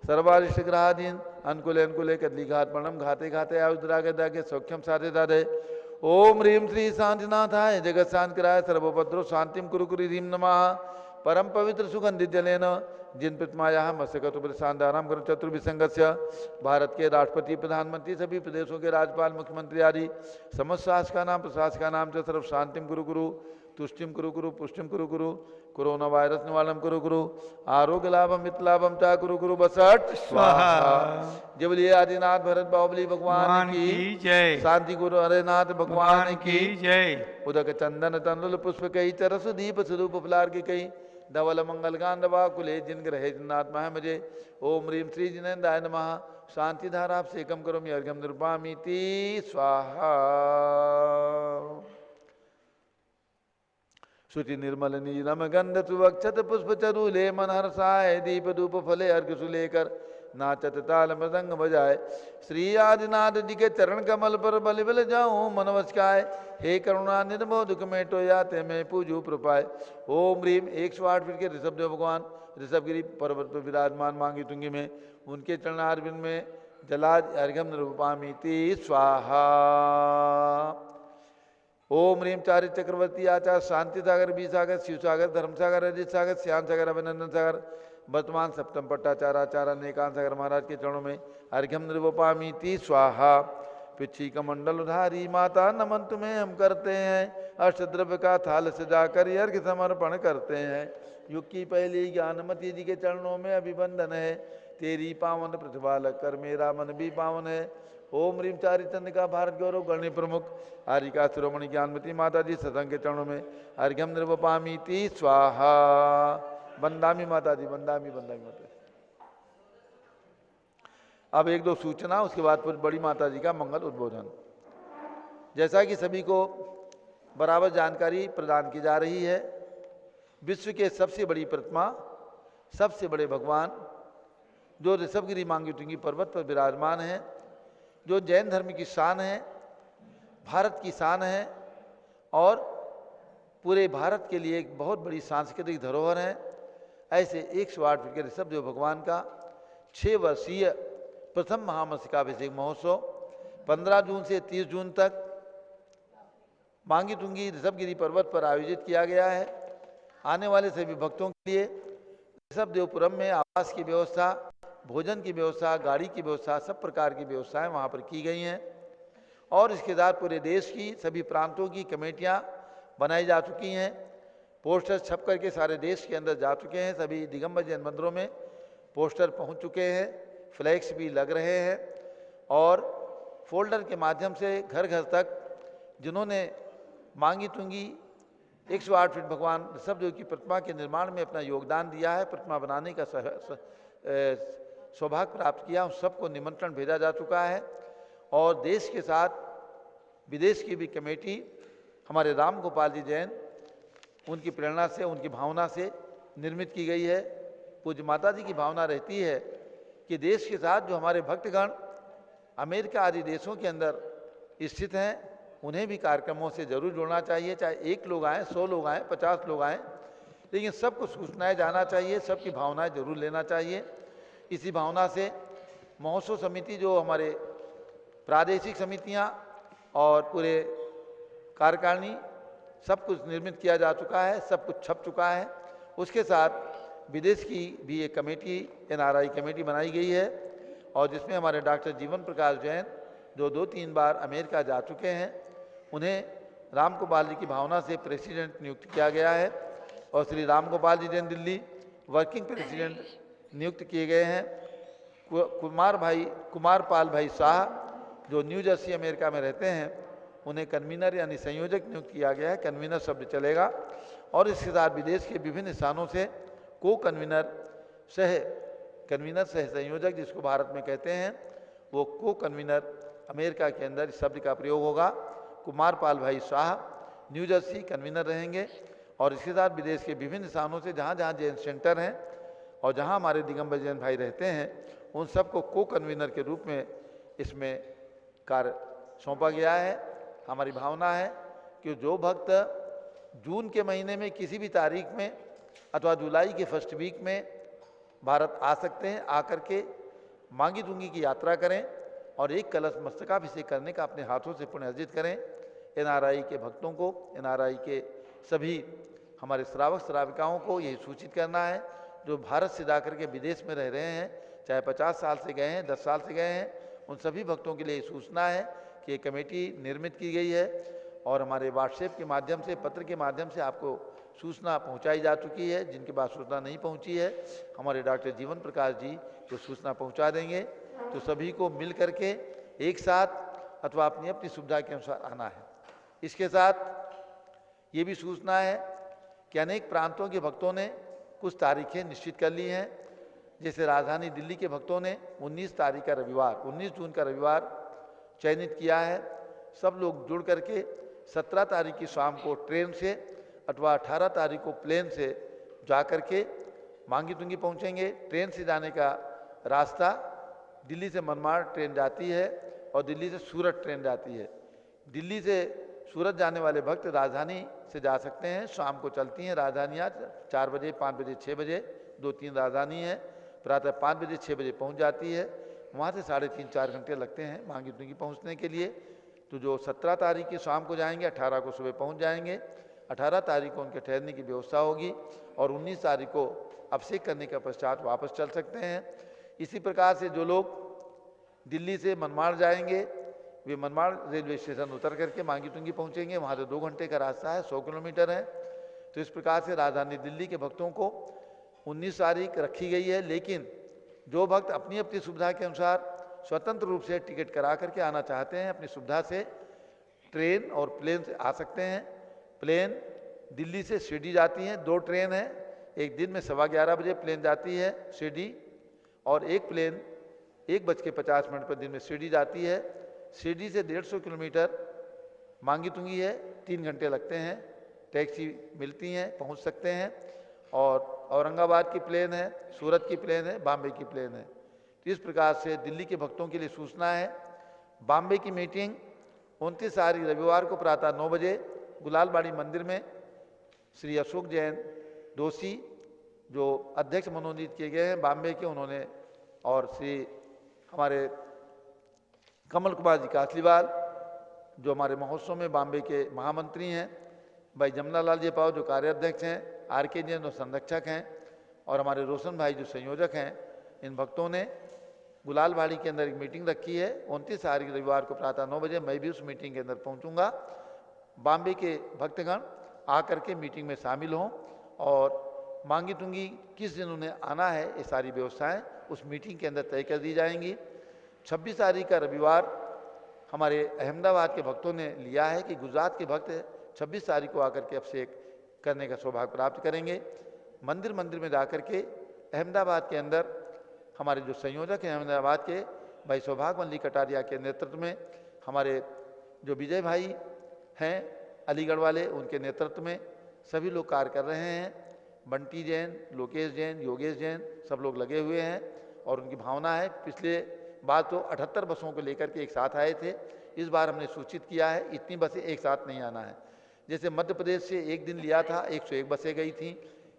सर्वारिष्ट ग्रहाधीन अनुकूले अनुकूले कदली घात पर्णम घाते घाते आयुद्रागे दागे सौख्यम साधे दादे। ओम ह्रीं श्री शांतिनाथाय जगत शांत कराय सर्वभद्रो शांतिम कुरु कुरु ह्रीं नमः। परम पवित्र सुगंधित जलेन जिन प्रतिमाया मत्स्यकतु शानदाराम करो चतुर्विसंगस्य भारत के राष्ट्रपति प्रधानमंत्री सभी प्रदेशों के राज्यपाल मुख्यमंत्री आदि समस्त प्रशासका नाम च सर्व शांतिम कुरु कुरु तुष्टिम कुरु कुरु पुष्टिम कुरु कुरु कोरोना वायरस निवारणम कुरु कुरु आरोग्य लाभम मित लाभम चा कुरु कुरु बसट स्वाहा। जबलिए आदिनाथ भरत बाहुबली भगवान की जय। शांति गुरु हरेनाथ भगवान की जय। उदक चंदन तनुल पुष्प कई चरस दीप स्वरूप फलार की कई धवल मंगल गांधवा कुले जिन ग्रहे जिन्नात्मा है मुझे। ओम ह्रीं श्री जिनेन्द्राय नमः। शांति धारा आप सेकम करो अर्घ्यम निरूपामीति स्वाहा। शुचि निर्मल नीलम गंध सुवक्षत पुष्प चरूले मन हर्षाय दीप धूप फले अर्घ सुलेकर नाचत ताल मृदंग बजाए। श्री आदिनाथ जी के चरण कमल पर बलि बल जाऊं मन वचकाय। हे करुणा निर्मोदक मेटो याते में पूजू प्रपाय। ओम ह्रीम 108 फीट के ऋषभ देव भगवान ऋषभगिरी पर्वत पर विराजमान मांगी तुंगी में उनके चरणारविंद में जलाद अर्घ्यम निरूपामीति स्वाहा। ओम ह्रीम चारि चक्रवर्ती आचार्य शांति सागर बी सागर शिव सागर धर्म सागर अजित सागर श्याम सागर अभिनंदन सागर वर्तमान सप्तम पट्टाचार्य अनेकांत सागर महाराज के चरणों में अर्घ्यम निर्वपामीति स्वाहा। पिछी कमंडल उधारी माता नमन तुम्हें हम करते हैं। अष्टद्रव्य का थाल सजाकर अर्घ्य समर्पण करते हैं। युग की पहली ज्ञानमती जी के चरणों में अभिवंदन है। तेरी पावन प्रतिभा लगकर मेरा मन भी पावन है। ओम ह्रीम चारि चंद्रिका भारत गौरव गणनी प्रमुख आरिका शिरोमणि ज्ञानमती माता जी सत्संग के चरणों में अर्घ्यम निर्वपामीति स्वाहा। बंदामी माता जी बंदामी माता जी। अब एक दो सूचना उसके बाद फिर बड़ी माता जी का मंगल उद्बोधन। जैसा कि सभी को बराबर जानकारी प्रदान की जा रही है, विश्व के सबसे बड़ी प्रतिमा सबसे बड़े भगवान जो ऋषभगिरी मांगी तुंगी पर्वत पर विराजमान है, जो जैन धर्म की शान है, भारत की शान है और पूरे भारत के लिए एक बहुत बड़ी सांस्कृतिक धरोहर है। ऐसे 108 फीट के ऋषभदेव भगवान का 6 वर्षीय प्रथम महामस्तकाभिषेक महोत्सव 15 जून से 30 जून तक मांगी तुंगी ऋषभगिरी पर्वत पर आयोजित किया गया है। आने वाले सभी भक्तों के लिए ऋषभदेवपुरम में आवास की व्यवस्था, भोजन की व्यवस्था, गाड़ी की व्यवस्था, सब प्रकार की व्यवस्थाएं वहाँ पर की गई हैं। और इसके साथ पूरे देश की सभी प्रांतों की कमेटियाँ बनाई जा चुकी हैं। पोस्टर छप करके सारे देश के अंदर जा चुके हैं। सभी दिगंबर जैन मंदिरों में पोस्टर पहुँच चुके हैं, फ्लैक्स भी लग रहे हैं और फोल्डर के माध्यम से घर घर तक जिन्होंने मांगी तुंगी 108 फीट भगवान ऋषभदेव की प्रतिमा के निर्माण में अपना योगदान दिया है, प्रतिमा बनाने का सौभाग्य प्राप्त किया, उन सबको निमंत्रण भेजा जा चुका है। और देश के साथ विदेश की भी कमेटी हमारे राम गोपाल जी जैन उनकी प्रेरणा से, उनकी भावना से निर्मित की गई है। पूज्य माता जी की भावना रहती है कि देश के साथ जो हमारे भक्तगण अमेरिका आदि देशों के अंदर स्थित हैं, उन्हें भी कार्यक्रमों से जरूर जुड़ना चाहिए। चाहे 1 लोग आएँ, 100 लोग आएँ, 50 लोग आएँ, लेकिन सबको सूचनाएं जाना चाहिए, सबकी भावनाएं जरूर लेना चाहिए। इसी भावना से महोत्सव समिति जो हमारे प्रादेशिक समितियां और पूरे कार्यकारिणी सब कुछ निर्मित किया जा चुका है, सब कुछ छप चुका है। उसके साथ विदेश की भी एक कमेटी NRI कमेटी बनाई गई है और जिसमें हमारे डॉक्टर जीवन प्रकाश जैन जो 2-3 बार अमेरिका जा चुके हैं, उन्हें राम गोपाल जी की भावना से प्रेसिडेंट नियुक्त किया गया है और श्री राम गोपाल जी जैन दिल्ली वर्किंग प्रेसिडेंट नियुक्त किए गए हैं। कुमार पाल भाई शाह जो न्यू जर्सी अमेरिका में रहते हैं, उन्हें कन्वीनर यानी संयोजक नियुक्त किया गया है, कन्वीनर शब्द चलेगा। और इसके साथ विदेश के विभिन्न स्थानों से को कन्वीनर सह संयोजक जिसको भारत में कहते हैं, वो को कन्वीनर अमेरिका के अंदर इस शब्द का प्रयोग होगा। कुमार पाल भाई शाह न्यू जर्सी कन्वीनर रहेंगे। और इसके साथ विदेश के विभिन्न स्थानों से जहाँ जहाँ जैन सेंटर हैं और जहाँ हमारे दिगंबर जैन भाई रहते हैं, उन सबको को कन्वीनर के रूप में इसमें कार्य सौंपा गया है। हमारी भावना है कि जो भक्त जून के महीने में किसी भी तारीख में अथवा जुलाई के फर्स्ट वीक में भारत आ सकते हैं, आकर के मांगी तुंगी की यात्रा करें और एक कलश मस्तकाभिषेक करने का अपने हाथों से पुण्य अर्जित करें। NRI के भक्तों को, NRI के सभी हमारे श्रावक श्राविकाओं को यही सूचित करना है जो भारत से जाकर के विदेश में रह रहे हैं, चाहे 50 साल से गए हैं, 10 साल से गए हैं, उन सभी भक्तों के लिए सूचना है कि ये कमेटी निर्मित की गई है और हमारे व्हाट्सएप के माध्यम से, पत्र के माध्यम से आपको सूचना पहुंचाई जा चुकी है। जिनके पास सूचना नहीं पहुंची है, हमारे डॉक्टर जीवन प्रकाश जी जो सूचना पहुंचा देंगे। तो सभी को मिल करके एक साथ अथवा अपनी अपनी सुविधा के अनुसार आना है। इसके साथ ये भी सूचना है कि अनेक प्रांतों के भक्तों ने कुछ तारीखें निश्चित कर ली हैं। जैसे राजधानी दिल्ली के भक्तों ने 19 तारीख का रविवार, 19 जून का रविवार चयनित किया है। सब लोग जुड़ करके 17 तारीख की शाम को ट्रेन से अथवा 18 तारीख को प्लेन से जा कर के मांगी तुंगी पहुँचेंगे। ट्रेन से जाने का रास्ता दिल्ली से मनमाड़ ट्रेन जाती है और दिल्ली से सूरत ट्रेन जाती है। दिल्ली से सूरत जाने वाले भक्त राजधानी से जा सकते हैं, शाम को चलती हैं राजधानियाँ 4 बजे, 5 बजे, 6 बजे, 2-3 राजधानी है। प्रातः 5 बजे 6 बजे पहुंच जाती है। वहाँ से 3.5-4 घंटे लगते हैं मांगी तुंगी पहुँचने के लिए। तो जो 17 तारीख की शाम को जाएंगे, 18 को सुबह पहुँच जाएंगे। 18 तारीख को उनके ठहरने की व्यवस्था होगी और 19 तारीख को अभिषेक करने के पश्चात वापस चल सकते हैं। इसी प्रकार से जो लोग दिल्ली से मनमाड़ जाएंगे वे मनमाड़ रेलवे स्टेशन उतर करके मांगी तुंगी पहुँचेंगे। वहाँ से 2 घंटे का रास्ता है, 100 किलोमीटर है। तो इस प्रकार से राजधानी दिल्ली के भक्तों को 19 तारीख रखी गई है। लेकिन जो भक्त अपनी अपनी सुविधा के अनुसार स्वतंत्र रूप से टिकट करा करके आना चाहते हैं, अपनी सुविधा से ट्रेन और प्लेन से आ सकते हैं। प्लेन दिल्ली से शिरडी जाती हैं, 2 ट्रेन हैं। एक दिन में 11:15 बजे प्लेन जाती है शिरडी और एक प्लेन 1:50 पर दिन में शिरडी जाती है। शिरडी से 150 किलोमीटर मांगी तुंगी है, 3 घंटे लगते हैं। टैक्सी मिलती हैं, पहुंच सकते हैं। और औरंगाबाद की प्लेन है, सूरत की प्लेन है, बॉम्बे की प्लेन है। तो इस प्रकार से दिल्ली के भक्तों के लिए सूचना है। बॉम्बे की मीटिंग 29 तारीख रविवार को प्रातः 9 बजे गुलालबाड़ी मंदिर में श्री अशोक जैन दोषी जो अध्यक्ष मनोनीत किए गए हैं बॉम्बे के, उन्होंने और श्री हमारे कमल कुमार जी कासलीवाल जो हमारे महोत्सव में बॉम्बे के महामंत्री हैं, भाई जमुना लाल जी पाव जो कार्याध्यक्ष हैं, RK जैन जो संरक्षक हैं और हमारे रोशन भाई जो संयोजक हैं, इन भक्तों ने गुलालबाड़ी के अंदर एक मीटिंग रखी है 29 तारीख रविवार को प्रातः 9 बजे। मैं भी उस मीटिंग के अंदर पहुंचूंगा। बॉम्बे के भक्तगण आकर के मीटिंग में शामिल हों और मांगी तुंगी किस दिन उन्हें आना है, ये सारी व्यवस्थाएं उस मीटिंग के अंदर तय कर दी जाएंगी। 26 तारीख का रविवार हमारे अहमदाबाद के भक्तों ने लिया है कि गुजरात के भक्त 26 तारीख को आकर के अभिषेक करने का सौभाग्य प्राप्त करेंगे। मंदिर में जाकर के अहमदाबाद के अंदर हमारे जो संयोजक हैं अहमदाबाद के भाई सौभाग्य मल्लिक कटारिया के नेतृत्व में, हमारे जो विजय भाई हैं अलीगढ़ वाले, उनके नेतृत्व में सभी लोग कार्य कर रहे हैं। बंटी जैन, लोकेश जैन, योगेश जैन सब लोग लगे हुए हैं और उनकी भावना है। पिछले बार तो 78 बसों को लेकर के एक साथ आए थे, इस बार हमने सूचित किया है इतनी बसें एक साथ नहीं आना है। जैसे मध्य प्रदेश से एक दिन लिया था 101 बसें गई थी,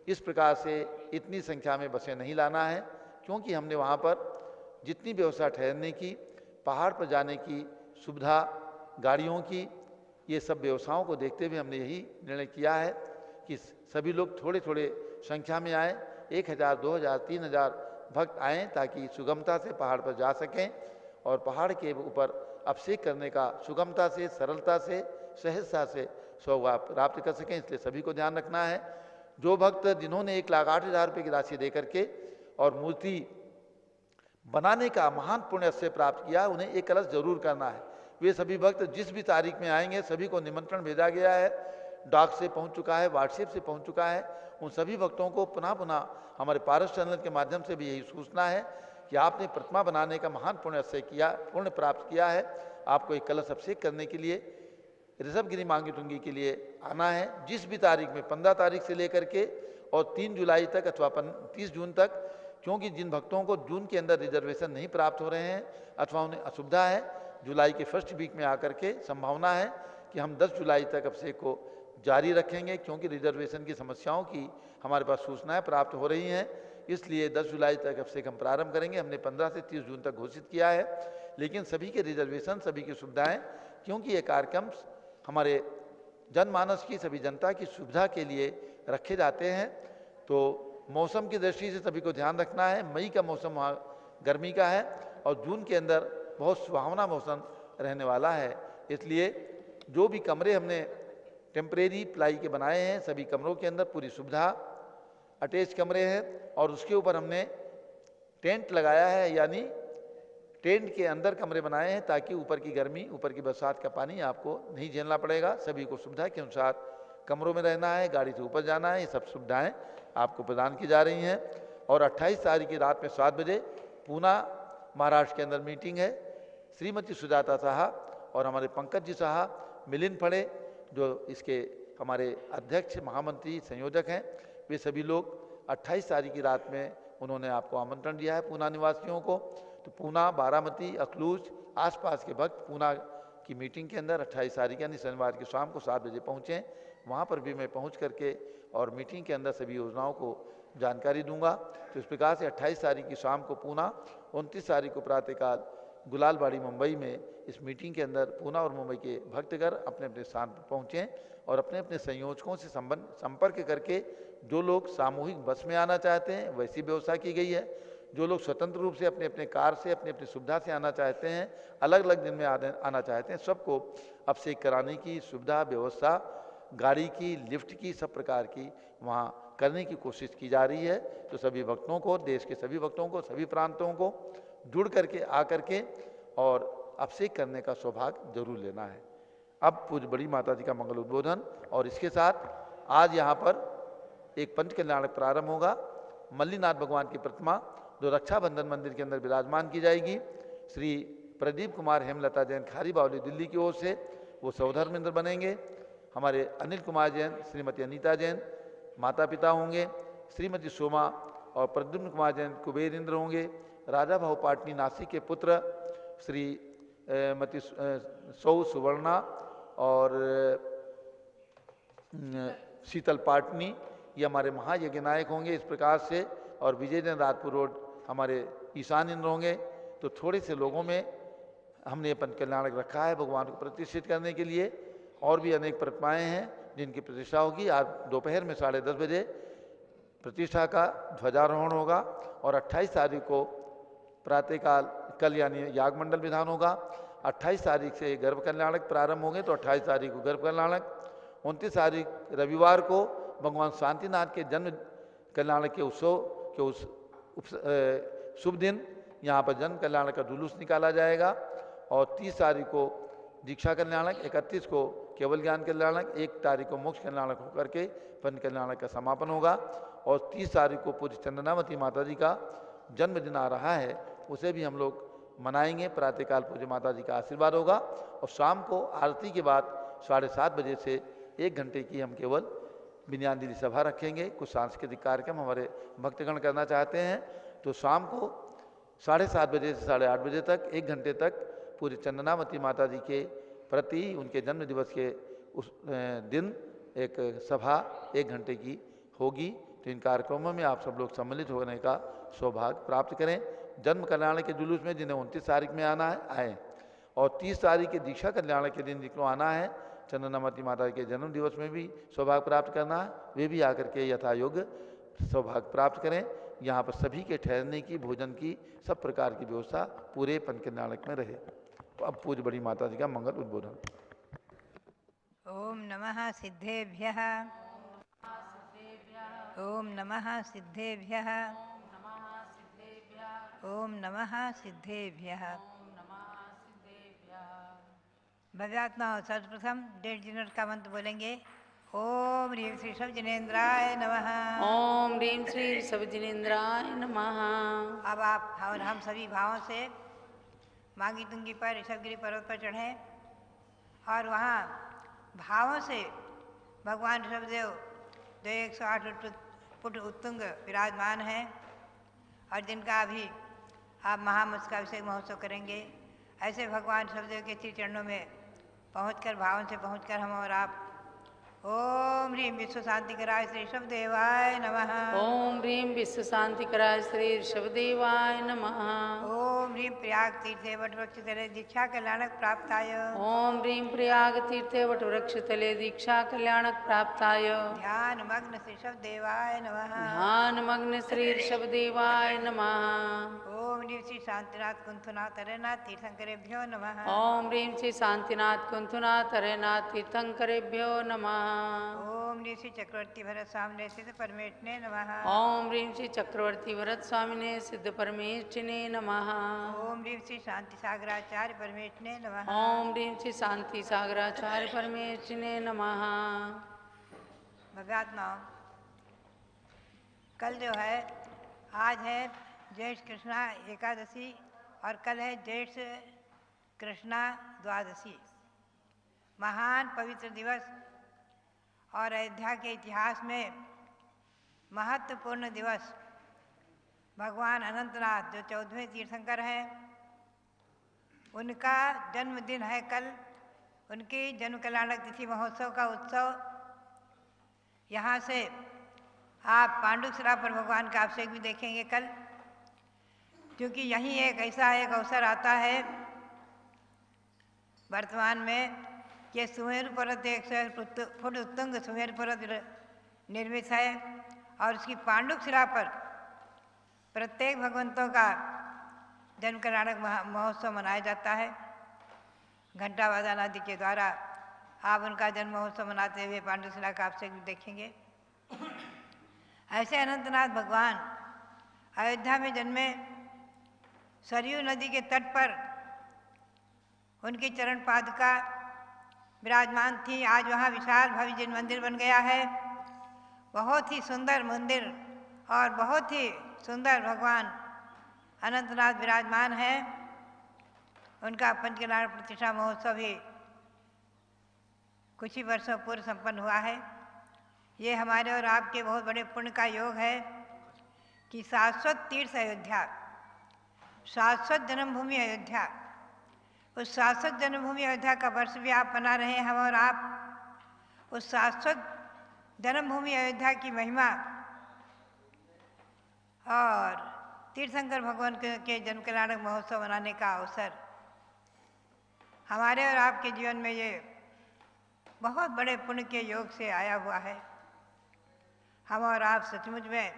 इस प्रकार से इतनी संख्या में बसें नहीं लाना है, क्योंकि हमने वहाँ पर जितनी व्यवस्था ठहरने की, पहाड़ पर जाने की सुविधा, गाड़ियों की, ये सब व्यवस्थाओं को देखते हुए हमने यही निर्णय किया है कि सभी लोग थोड़े थोड़े संख्या में आए, 1000, 2000, 3000 भक्त आएँ ताकि सुगमता से पहाड़ पर जा सकें और पहाड़ के ऊपर अभिषेक करने का सुगमता से, सरलता से, सहजता से सौभाग्य प्राप्त कर सकें। इसलिए सभी को ध्यान रखना है। जो भक्त जिन्होंने 1,08,000 रुपये की राशि दे करके और मूर्ति बनाने का महान पुण्य से प्राप्त किया, उन्हें एक कलश जरूर करना है। वे सभी भक्त जिस भी तारीख में आएंगे सभी को निमंत्रण भेजा गया है, डाक से पहुंच चुका है, व्हाट्सएप से पहुंच चुका है। उन सभी भक्तों को पुनः हमारे पारस चैनल के माध्यम से भी यही सूचना है कि आपने प्रतिमा बनाने का महान पुण्य प्राप्त किया है। आपको एक कलश अभिषेक करने के लिए ऋषभगिरी मांगी तुंगी के लिए आना है। जिस भी तारीख में 15 तारीख से लेकर के और 3 जुलाई तक अथवा 30 जून तक, क्योंकि जिन भक्तों को जून के अंदर रिजर्वेशन नहीं प्राप्त हो रहे हैं अथवा उन्हें असुविधा है, जुलाई के फर्स्ट वीक में आकर के संभावना है कि हम 10 जुलाई तक अभिषेक को जारी रखेंगे, क्योंकि रिजर्वेशन की समस्याओं की हमारे पास सूचनाएं प्राप्त हो रही हैं। इसलिए 10 जुलाई तक अभिषेक हम प्रारंभ करेंगे। हमने 15 से 30 जून तक घोषित किया है, लेकिन सभी के रिजर्वेशन, सभी की सुविधाएं, क्योंकि ये कार्यक्रम हमारे जनमानस की, सभी जनता की सुविधा के लिए रखे जाते हैं। तो मौसम की दृष्टि से सभी को ध्यान रखना है। मई का मौसम वहाँ गर्मी का है और जून के अंदर बहुत सुहावना मौसम रहने वाला है। इसलिए जो भी कमरे हमने टेम्परेरी प्लाई के बनाए हैं, सभी कमरों के अंदर पूरी सुविधा, अटैच कमरे हैं और उसके ऊपर हमने टेंट लगाया है, यानी टेंट के अंदर कमरे बनाए हैं ताकि ऊपर की गर्मी, ऊपर की बरसात का पानी आपको नहीं झेलना पड़ेगा। सभी को सुविधा के अनुसार कमरों में रहना है, गाड़ी से ऊपर जाना है, ये सब सुविधाएं आपको प्रदान की जा रही हैं। और 28 तारीख की रात में 7 बजे पूना महाराष्ट्र के अंदर मीटिंग है। श्रीमती सुजाता साहा और हमारे पंकज जी साहा मिलिंद फड़े जो इसके हमारे अध्यक्ष, महामंत्री, संयोजक हैं, वे सभी लोग 28 तारीख की रात में उन्होंने आपको आमंत्रण दिया है पूना निवासियों को। तो पूना, बारामती, अखलूज, आसपास के भक्त पूना की मीटिंग के अंदर 28 तारीख यानी शनिवार की शाम को 7 बजे पहुँचें। वहाँ पर भी मैं पहुँच करके और मीटिंग के अंदर सभी योजनाओं को जानकारी दूंगा। तो इस प्रकार से 28 तारीख की शाम को पूना, 29 तारीख को प्रातःकाल गुलालबाड़ी मुंबई में इस मीटिंग के अंदर पूना और मुंबई के भक्तगण अपने अपने स्थान पर पहुँचें और अपने अपने संयोजकों से संपर्क करके जो लोग सामूहिक बस में आना चाहते हैं वैसी व्यवस्था की गई है। जो लोग स्वतंत्र रूप से अपने अपने कार से अपनी अपनी सुविधा से आना चाहते हैं, अलग अलग दिन में आना चाहते हैं, सबको अभिषेक कराने की सुविधा व्यवस्था, गाड़ी की, लिफ्ट की, सब प्रकार की वहाँ करने की कोशिश की जा रही है। तो सभी भक्तों को, देश के सभी भक्तों को, सभी प्रांतों को जुड़ करके आकर के और अभिषेक करने का सौभाग्य जरूर लेना है। अब पूज्य बड़ी माता जी का मंगल उद्बोधन और इसके साथ आज यहाँ पर एक पंच कल्याणक प्रारंभ होगा। मल्लीनाथ भगवान की प्रतिमा जो रक्षाबंधन मंदिर के अंदर विराजमान की जाएगी, श्री प्रदीप कुमार हेमलता जैन खारी बावली दिल्ली की ओर से वो सौधर्मेंद्र बनेंगे। हमारे अनिल कुमार जैन, श्रीमती अनीता जैन माता पिता होंगे। श्रीमती सोमा और प्रद्युम्न कुमार जैन कुबेर इंद्र होंगे। राजा भाऊ पाटनी नासिक के पुत्र श्री मती सौ सुवर्णा और शीतल पाटनी ये हमारे महायज्ञ नायक होंगे इस प्रकार से। और विजय जैन राजपुर रोड हमारे ईशान इंद्र होंगे। तो थोड़े से लोगों में हमने पंच कल्याणक रखा है भगवान को प्रतिष्ठित करने के लिए। और भी अनेक प्रतिमाएँ हैं जिनकी प्रतिष्ठा होगी। आज दोपहर में 10:30 बजे प्रतिष्ठा का ध्वजारोहण होगा और 28 तारीख को प्रातःकाल कल यानी याग मंडल विधान होगा। 28 तारीख से गर्भ कल्याणक प्रारंभ होंगे तो 28 तारीख को गर्भ कल्याणक, 29 तारीख रविवार को भगवान शांतिनाथ के जन्म कल्याणक के उत्सव के उस शुभ दिन यहाँ पर जन्म कल्याणक का जुलूस निकाला जाएगा। और 30 तारीख को दीक्षा कल्याणक, 31 को केवल ज्ञान कल्याणक, 1 तारीख को मोक्ष कल्याणक होकर के पंच कल्याणक का समापन होगा। और 30 तारीख को पूज्य चंदनावती माता जी का जन्मदिन आ रहा है, उसे भी हम लोग मनाएंगे। प्रातःकाल पूज्य माता जी का आशीर्वाद होगा और शाम को आरती के बाद 7:30 बजे से 1 घंटे की हम केवल विनयानदिली सभा रखेंगे। कुछ सांस्कृतिक कार्यक्रम हमारे भक्तगण करना चाहते हैं तो शाम को 7:30 बजे से 8:30 बजे तक 1 घंटे तक पूरी चंदनावती माता जी के प्रति उनके जन्म दिवस के उस दिन एक सभा 1 घंटे की होगी। तो इन कार्यक्रमों में आप सब लोग सम्मिलित होने का सौभाग्य प्राप्त करें। जन्म कल्याण के जुलूस में जिन्हें 29 तारीख में आना है आए और 30 तारीख के दीक्षा कल्याण के दिन जिनको आना है चंदनावती माता के जन्म दिवस में भी सौभाग्य प्राप्त करना है, वे भी आकर के यथायोग्य सौभाग्य प्राप्त करें। यहाँ पर सभी के ठहरने की, भोजन की, सब प्रकार की व्यवस्था पूरे पंच कल्याणक में रहे। अब पूज्य बड़ी माता जी का मंगल उद्बोधन। ओम नमः सिद्धेभ्यः, ओम नमः सिद्धेभ्यः, ओम नमः सिद्धेभ्यः। भव्यात्मा सर्वप्रथम 1.5 मिनट का मंत्र बोलेंगे। ओम ह्रीं श्री सब जिनेन्द्राय नमः। ओम ह्रीं श्री सब जिनेन्द्राय नमः। अब आप और हम सभी भावों से मांगी तुंगी पर ऋषभगिरी पर्वत पर चढ़ें और वहाँ भावों से भगवान ऋषभदेव जो 108 फुट उत्तुंग विराजमान हैं और जिनका अभी आप महामस्तक अभिषेक महोत्सव करेंगे, ऐसे भगवान ऋषभदेव के श्री चरणों में पहुंचकर भावों से पहुंचकर हम और आप ओम ह्रीं विश्व शांतिकराय श्री ऋषभदेवाय नमः। ओम ह्रीं विश्व शांतिकराय श्री ऋषभदेवाय नमः। ओम ह्रीं प्रयाग तीर्थे वटवृक्ष तले दीक्षा कल्याणक प्राप्ताय। ओम ह्रीं प्रयाग तीर्थे वटवृक्ष तले दीक्षा कल्याणक प्राप्ताय। ध्यान मग्न श्री ऋषभदेवाय नमः। ध्यान मग्न श्री ऋषभदेवाय नमः। ओम ह्रीं श्री शांतिनाथ कुंथुनाथ हरेनाथ तीर्थंकरेभ्यो नमः। ओम ह्रीं श्री शांतिनाथ कुंथुनाथ हरेनाथ तीर्थंकरेभ्यो नमः। ओम ह्रीं श्री चक्रवर्ती भरत स्वामिने सिद्ध परमेष्ठिने नमः। ओम ह्रीं श्री चक्रवर्ती भरत स्वामिने सिद्ध परमेष्ठिने नमः। ओम ह्रीं श्री शांति सागराचार्य परमेष्ठिने नमः। ओम ह्रीं श्री शांति सागराचार्य परमेष्ठिने नमः। भगात्मा कल जो है, आज है ज्येष्ठ कृष्णा एकादशी और कल है ज्येष्ठ कृष्णा द्वादशी। महान पवित्र दिवस और अयोध्या के इतिहास में महत्वपूर्ण दिवस। भगवान अनंतनाथ जो 14वें तीर्थंकर हैं, उनका जन्मदिन है कल। उनकी जन्म कल्याणक तिथि महोत्सव का उत्सव। यहाँ से आप पांडुशिला पर भगवान का अभिषेक भी देखेंगे कल, क्योंकि यहीं एक ऐसा एक अवसर आता है वर्तमान में कि सुमेरु पर्वत 100 फुट उत्तुंग सुमेरु पर्वत निर्मित है और उसकी पांडुशिला पर प्रत्येक भगवंतों का जन्म कल्याणक महोत्सव मनाया जाता है। घंटा वादन आदि के द्वारा आप उनका जन्म महोत्सव मनाते हुए पांडुशिला का अभिषेक भी देखेंगे। ऐसे अनंतनाथ भगवान अयोध्या में जन्मे। सरयू नदी के तट पर उनकी चरण पादुका विराजमान थी। आज वहाँ विशाल भव्य जिन मंदिर बन गया है। बहुत ही सुंदर मंदिर और बहुत ही सुंदर भगवान अनंतनाथ विराजमान है। उनका पंचकल्याण प्रतिष्ठा महोत्सव भी कुछ ही वर्षों पूर्व संपन्न हुआ है। ये हमारे और आपके बहुत बड़े पुण्य का योग है कि शाश्वत तीर्थ अयोध्या, शाश्वत जन्मभूमि अयोध्या, उस शाश्वत जन्मभूमि अयोध्या का वर्ष भी आप मना रहे हैं। हम और आप उस शाश्वत जन्मभूमि अयोध्या की महिमा और तीर्थंकर भगवान के जन्म कल्याणक महोत्सव मनाने का अवसर हमारे और आपके जीवन में ये बहुत बड़े पुण्य के योग से आया हुआ है। हम और आप सचमुच में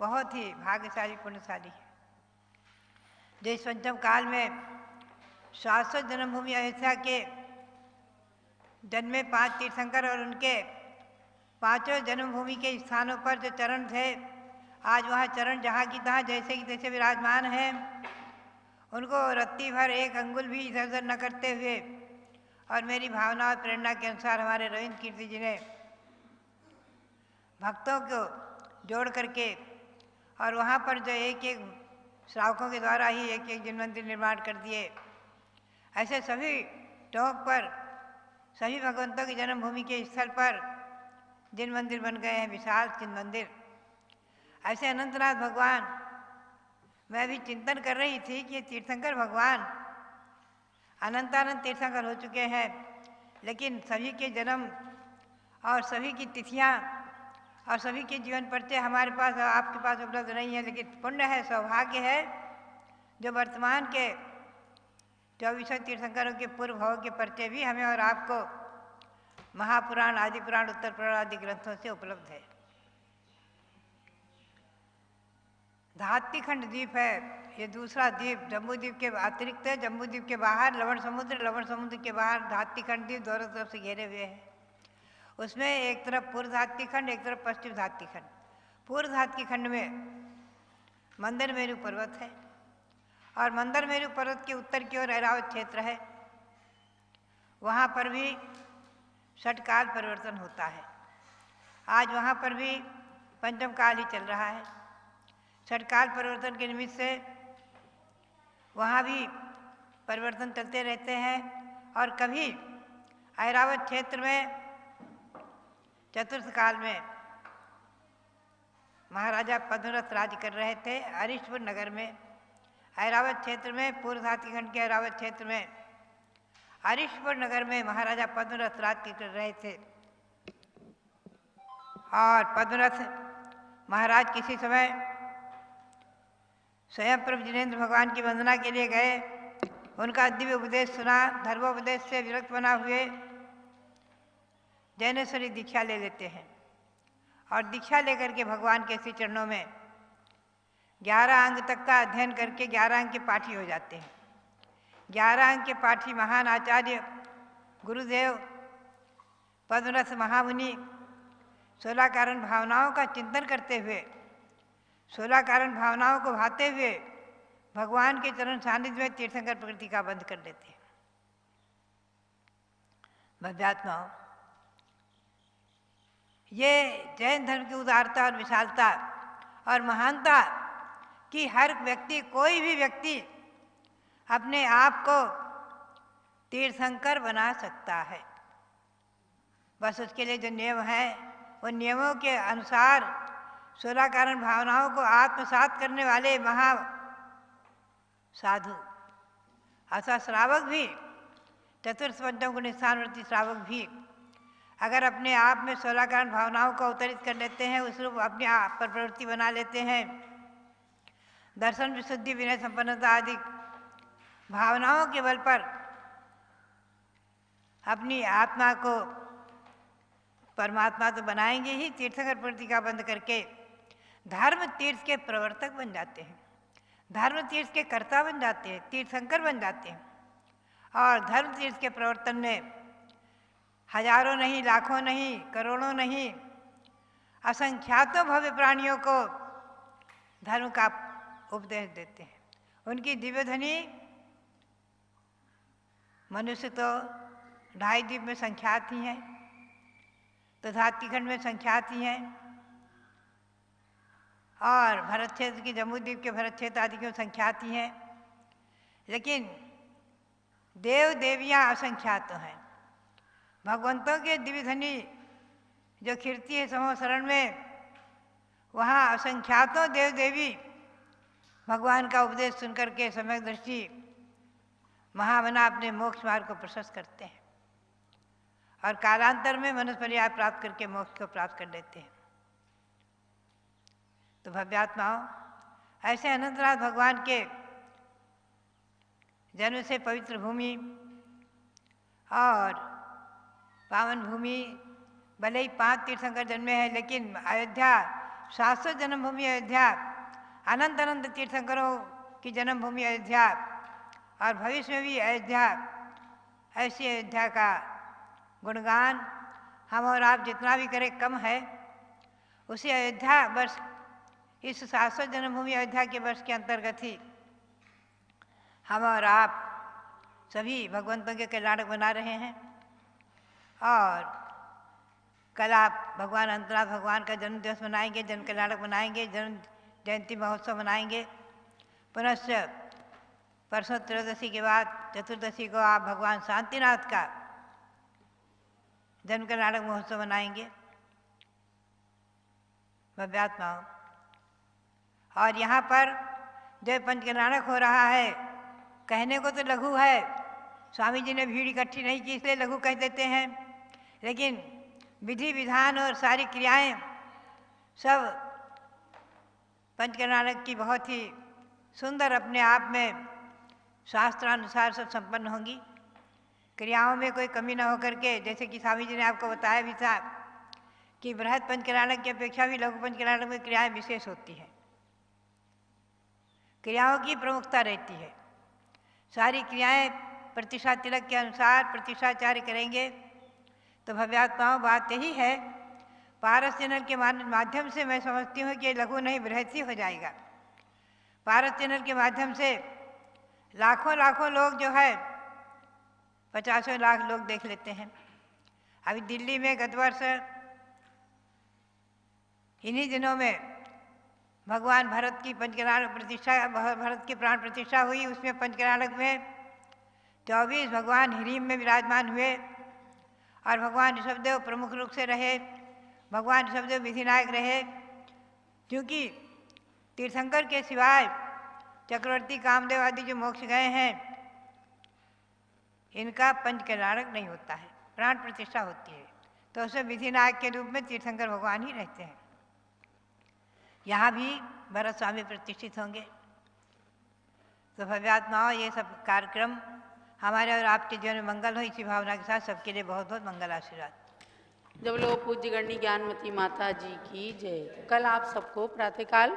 बहुत ही भाग्यशाली पुण्यशाली हैं जो इस पंचम काल में शाश्वत जन्मभूमि अयोध्या के जन्मे 5 तीर्थंकर और उनके 5 जन्मभूमि के स्थानों पर जो चरण थे, आज वहाँ चरण जहाँ की तहाँ जैसे कि तैसे विराजमान हैं। उनको रत्ती भर एक अंगुल भी इधर उधर न करते हुए और मेरी भावना और प्रेरणा के अनुसार हमारे रविंद्र कीर्ति जी ने भक्तों को जोड़ करके और वहाँ पर जो एक एक श्रावकों के द्वारा ही एक एक जिन मंदिर निर्माण कर दिए। ऐसे सभी टोक पर सभी भगवंतों की जन्मभूमि के स्थल पर जिन मंदिर बन गए हैं, विशाल जिन मंदिर। ऐसे अनंतनाथ भगवान, मैं भी चिंतन कर रही थी कि तीर्थंकर भगवान अनंतानंद तीर्थंकर हो चुके हैं, लेकिन सभी के जन्म और सभी की तिथियां और सभी के जीवन परिचय हमारे पास और आपके पास उपलब्ध नहीं है। लेकिन पुण्य है, सौभाग्य है जो वर्तमान के 24 तीर्थंकरों के पूर्व भाव के परिचय भी हमें और आपको महापुराण, आदि पुराण, उत्तर पुराण आदि ग्रंथों से उपलब्ध है। धात्रीखंड द्वीप है ये दूसरा द्वीप, जम्बू द्वीप के अतिरिक्त है। जम्बू द्वीप के बाहर लवण समुद्र के बाहर धात्रीखंड द्वीप दोनों तरफ से घेरे हुए हैं। उसमें एक तरफ पूर्व धात्रीखंड, एक तरफ पश्चिम धात्रीखंड। पूर्व धात्रीखंड में मंदर मेरु पर्वत है और मंदर मेरु पर्वत के उत्तर की ओर ऐरावत क्षेत्र है। वहाँ पर भी षटकाल परिवर्तन होता है। आज वहाँ पर भी पंचम काल ही चल रहा है। षटकाल परिवर्तन के निमित्त से वहाँ भी परिवर्तन चलते रहते हैं और कभी ऐरावत क्षेत्र में चतुर्थ काल में महाराजा पद्मरथ राज्य कर रहे थे अरिष्टपुर नगर में। ऐरावत क्षेत्र में, पूर्व धात्रीखंड के ऐरावत क्षेत्र में अरिष्टपुर नगर में महाराजा पद्मरथ राज्य कर रहे थे। और पद्मरथ महाराज किसी समय स्वयं प्रभु जिनेन्द्र भगवान की वंदना के लिए गए। उनका दिव्य उपदेश सुना। धर्मोपदेश से विरक्त बना हुए जैनेश्वरी दीक्षा ले लेते हैं और दीक्षा लेकर के भगवान के श्री चरणों में 11 अंग तक का अध्ययन करके 11 अंग के पाठी हो जाते हैं। 11 अंग के पाठी महान आचार्य गुरुदेव पद्मरथ महामुनि 16 कारण भावनाओं का चिंतन करते हुए, 16 कारण भावनाओं को भाते हुए भगवान के चरण सानिध्य में तीर्थंकर प्रकृति का बंध कर देते हैं। भव्यात्माओं, ये जैन धर्म की उदारता और विशालता और महानता कि हर व्यक्ति, कोई भी व्यक्ति अपने आप को तीर्थंकर बना सकता है। बस उसके लिए जो नियम है, उन नियमों के अनुसार 16 कारण भावनाओं को आत्मसात करने वाले महा साधु अथवा श्रावक भी, चतुर्थ पंचम गुण स्थानवर्ती श्रावक भी अगर अपने आप में 16 कारण भावनाओं को अवतरित कर लेते हैं, उस रूप अपने आप पर प्रवृत्ति बना लेते हैं, दर्शन विशुद्धि विनय संपन्नता आदि भावनाओं के बल पर अपनी आत्मा को परमात्मा तो बनाएंगे ही, तीर्थंकर प्रवृत्ति का बंद करके धर्म तीर्थ के प्रवर्तक बन जाते हैं, धर्म तीर्थ के कर्ता बन जाते हैं, तीर्थंकर बन जाते हैं। और धर्म तीर्थ के प्रवर्तन में हजारों नहीं, लाखों नहीं, करोड़ों नहीं, असंख्यातों भव्य प्राणियों को धर्म का उपदेश देते हैं। उनकी दिव्य ध्वनि मनुष्य तो 2.5 द्वीप में संख्यात ही हैं, तथा खंड में संख्यात ही हैं, और भरत क्षेत्र की जम्बूद्वीप के भरत क्षेत्र आदि की संख्यात ही हैं, लेकिन देव देवियाँ असंख्यात हैं। भगवंतों के दिव्य ध्वनि जो खिरती है समूह शरण में, वहाँ असंख्यातों देव देवी भगवान का उपदेश सुनकर के सम्यक दृष्टि महामना अपने मोक्ष मार्ग को प्रशस्त करते हैं और कालांतर में मनुष्य पर्याय प्राप्त करके मोक्ष को प्राप्त कर लेते हैं। तो भव्यात्माओं, ऐसे अनंतनाथ भगवान के जन्म से पवित्र भूमि और पावन भूमि, भले ही 5 तीर्थंकर जन्मे हैं, लेकिन अयोध्या शाश्वत जन्मभूमि अयोध्या, अनंत अनंत तीर्थंकरों की जन्मभूमि अयोध्या, और भविष्य में भी अयोध्या, ऐसी अयोध्या का गुणगान हम और आप जितना भी करें कम है। उसी अयोध्या वर्ष, इस शाश्वत जन्मभूमि अयोध्या के वर्ष के अंतर्गत ही हम और आप सभी भगवंतों के कल्याणक बना रहे हैं। और कल आप भगवान अनंतनाथ भगवान का जन्म दिवस मनाएंगे, जन कल्याणक मनाएंगे, जन्म जयंती महोत्सव मनाएंगे। पुनश्च परसों त्रयोदशी के बाद चतुर्दशी को आप भगवान शांतिनाथ का जन्म कल्याणक महोत्सव मनाएंगे। भव्यात्माओं, और यहाँ पर जो पंच कल्याणक हो रहा है, कहने को तो लघु है, स्वामी जी ने भीड़ इकट्ठी नहीं की इसलिए लघु कह देते हैं, लेकिन विधि विधान और सारी क्रियाएं सब पंच कल्याणक की बहुत ही सुंदर अपने आप में शास्त्रानुसार सब संपन्न होंगी। क्रियाओं में कोई कमी न होकर के, जैसे कि स्वामी जी ने आपको बताया भी था कि बृहद पंच कल्याणक की अपेक्षा भी लघु पंच कल्याणक में क्रियाएं विशेष होती हैं, क्रियाओं की प्रमुखता रहती है। सारी क्रियाएं प्रतिष्ठा तिलक के अनुसार प्रतिष्ठाचार्य करेंगे। तो भव्यात्माओं, बात यही है, पारस चैनल के माध्यम से मैं समझती हूँ कि लघु नहीं बृहद ही हो जाएगा। पारस चैनल के माध्यम से लाखों लाखों लोग जो है 50 लाख लोग देख लेते हैं। अभी दिल्ली में गत वर्ष इन्हीं दिनों में भगवान भरत की पंचकल्याणक प्रतिष्ठा, भरत की प्राण प्रतिष्ठा हुई। उसमें पंचकल्याणक में 24 भगवान हिरीम में विराजमान हुए और भगवान ऋषभदेव प्रमुख रूप से रहे। भगवान ऋषभदेव विधिनायक रहे, क्योंकि तीर्थंकर के सिवाय चक्रवर्ती कामदेव आदि जो मोक्ष गए हैं, इनका पंचकल्याणक नहीं होता है, प्राण प्रतिष्ठा होती है। तो उसमें विधिनायक के रूप में तीर्थंकर भगवान ही रहते हैं। यहाँ भी भरत स्वामी प्रतिष्ठित होंगे। तो भव्यात्माओं, ये सब कार्यक्रम हमारे और आपके जीवन में मंगल हो, इसी भावना के साथ सबके लिए बहुत बहुत मंगल आशीर्वाद। जब लोग पूज्य गणनी ज्ञानमती माता जी की जय। तो कल आप सबको प्रातःकाल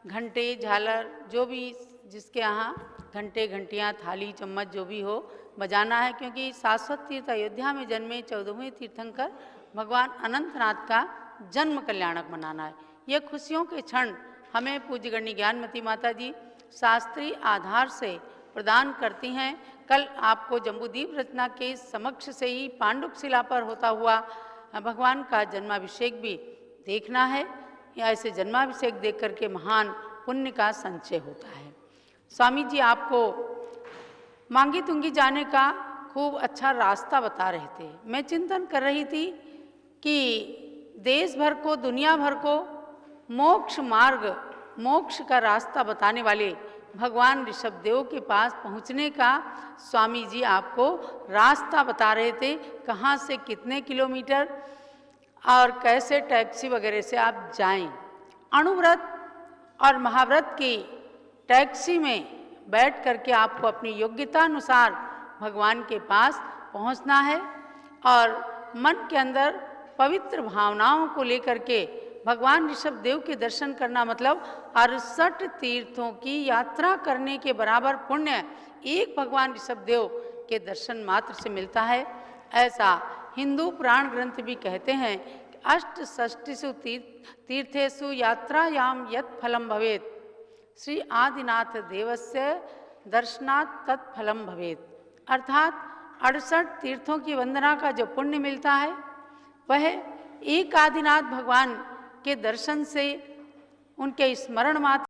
घंटे, झालर, जो भी जिसके यहाँ घंटे, घंटियाँ, थाली, चम्मच जो भी हो बजाना है, क्योंकि शाश्वत तीर्थ अयोध्या में जन्मे 14वें तीर्थंकर भगवान अनंतनाथ का जन्म कल्याणक मनाना है। ये खुशियों के क्षण हमें पूज्य गणनी ज्ञानमती माता जी शास्त्रीय आधार से प्रदान करती हैं। कल आपको जम्बूद्वीप रचना के समक्ष से ही पांडुक शिला पर होता हुआ भगवान का जन्माभिषेक भी देखना है। या ऐसे जन्माभिषेक देख करके महान पुण्य का संचय होता है। स्वामी जी आपको मांगी तुंगी जाने का खूब अच्छा रास्ता बता रहे थे। मैं चिंतन कर रही थी कि देश भर को, दुनिया भर को मोक्ष मार्ग, मोक्ष का रास्ता बताने वाले भगवान ऋषभदेव के पास पहुंचने का स्वामी जी आपको रास्ता बता रहे थे, कहाँ से कितने किलोमीटर और कैसे टैक्सी वगैरह से आप जाएं। अणुव्रत और महाव्रत की टैक्सी में बैठ करके आपको अपनी योग्यता अनुसार भगवान के पास पहुंचना है और मन के अंदर पवित्र भावनाओं को लेकर के भगवान ऋषभदेव के दर्शन करना मतलब 68 तीर्थों की यात्रा करने के बराबर पुण्य एक भगवान ऋषभदेव के दर्शन मात्र से मिलता है। ऐसा हिंदू पुराण ग्रंथ भी कहते हैं कि 68 तीर्थेषु यात्रायाम यत् फलम भवेत् श्री आदिनाथ देवस्य दर्शनात् तत्फलम भवेत्। अर्थात 68 तीर्थों की वंदना का जो पुण्य मिलता है वह एक आदिनाथ भगवान के दर्शन से, उनके स्मरण मात्र